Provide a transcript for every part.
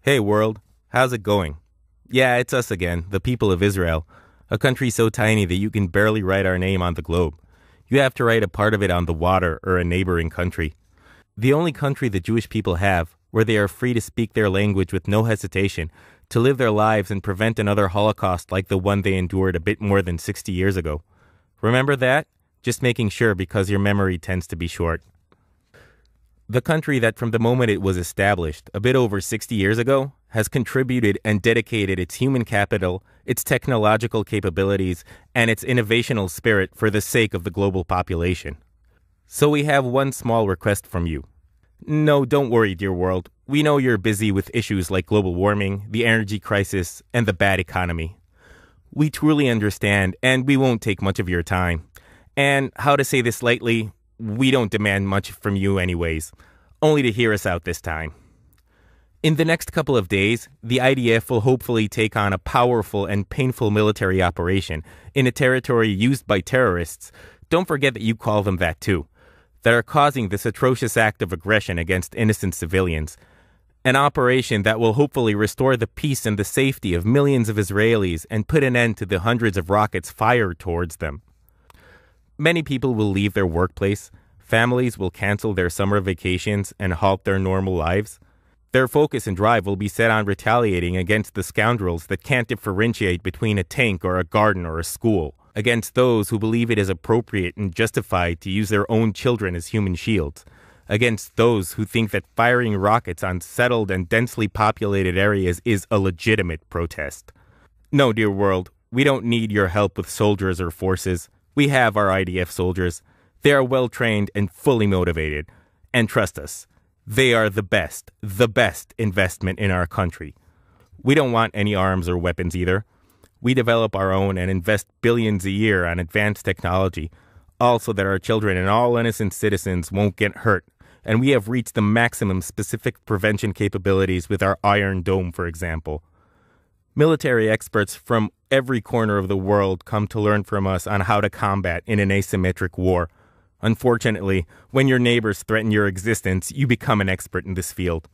Hey world, how's it going? Yeah, it's us again, the people of Israel, a country so tiny that you can barely write our name on the globe. You have to write a part of it on the water or a neighboring country. The only country the Jewish people have, where they are free to speak their language with no hesitation, to live their lives and prevent another holocaust like the one they endured a bit more than 60 years ago. Remember that? Just making sure because your memory tends to be short. The country that from the moment it was established, a bit over 60 years ago, has contributed and dedicated its human capital, its technological capabilities, and its innovational spirit for the sake of the global population. So we have one small request from you. No, don't worry, dear world. We know you're busy with issues like global warming, the energy crisis, and the bad economy. We truly understand, and we won't take much of your time. And how to say this lightly, we don't demand much from you anyways, only to hear us out this time. In the next couple of days, the IDF will hopefully take on a powerful and painful military operation in a territory used by terrorists, don't forget that you call them that too, that are causing this atrocious act of aggression against innocent civilians. An operation that will hopefully restore the peace and the safety of millions of Israelis and put an end to the hundreds of rockets fired towards them. Many people will leave their workplace, families will cancel their summer vacations and halt their normal lives. Their focus and drive will be set on retaliating against the scoundrels that can't differentiate between a tank or a garden or a school, against those who believe it is appropriate and justified to use their own children as human shields, against those who think that firing rockets on settled and densely populated areas is a legitimate protest. No, dear world, we don't need your help with soldiers or forces. We have our IDF soldiers. They are well-trained and fully motivated. And trust us, they are the best investment in our country. We don't want any arms or weapons either. We develop our own and invest billions a year on advanced technology, also that our children and all innocent citizens won't get hurt. And we have reached the maximum specific prevention capabilities with our Iron Dome, for example. Military experts from every corner of the world come to learn from us on how to combat in an asymmetric war. Unfortunately, when your neighbors threaten your existence, you become an expert in this field.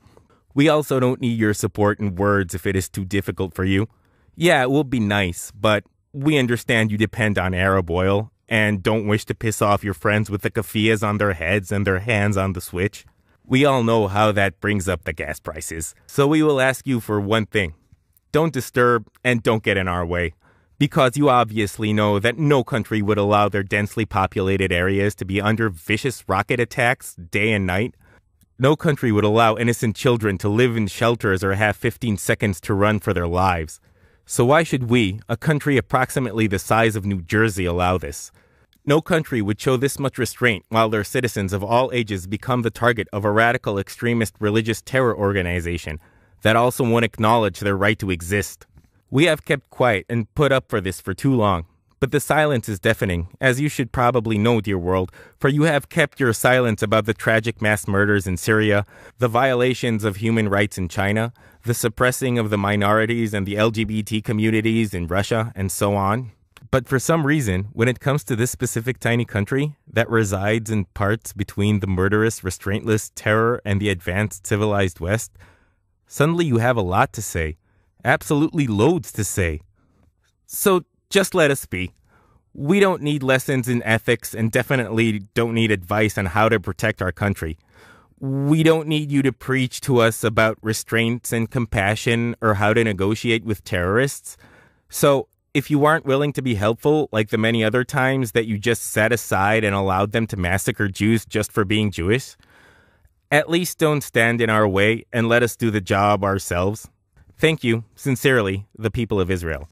We also don't need your support in words if it is too difficult for you. Yeah, it will be nice, but we understand you depend on Arab oil and don't wish to piss off your friends with the keffiyehs on their heads and their hands on the switch. We all know how that brings up the gas prices. So we will ask you for one thing. Don't disturb and don't get in our way, because you obviously know that no country would allow their densely populated areas to be under vicious rocket attacks day and night. No country would allow innocent children to live in shelters or have 15 seconds to run for their lives. So why should we, a country approximately the size of New Jersey, allow this? No country would show this much restraint while their citizens of all ages become the target of a radical extremist religious terror organization that also won't acknowledge their right to exist. We have kept quiet and put up for this for too long, but the silence is deafening, as you should probably know, dear world, for you have kept your silence about the tragic mass murders in Syria, the violations of human rights in China, the suppressing of the minorities and the LGBT communities in Russia, and so on. But for some reason, when it comes to this specific tiny country that resides in parts between the murderous, restraintless terror and the advanced civilized West, suddenly you have a lot to say, absolutely loads to say. So just let us be. We don't need lessons in ethics and definitely don't need advice on how to protect our country. We don't need you to preach to us about restraints and compassion or how to negotiate with terrorists. So if you aren't willing to be helpful, like the many other times that you just sat aside and allowed them to massacre Jews just for being Jewish, at least don't stand in our way and let us do the job ourselves. Thank you, sincerely, the people of Israel.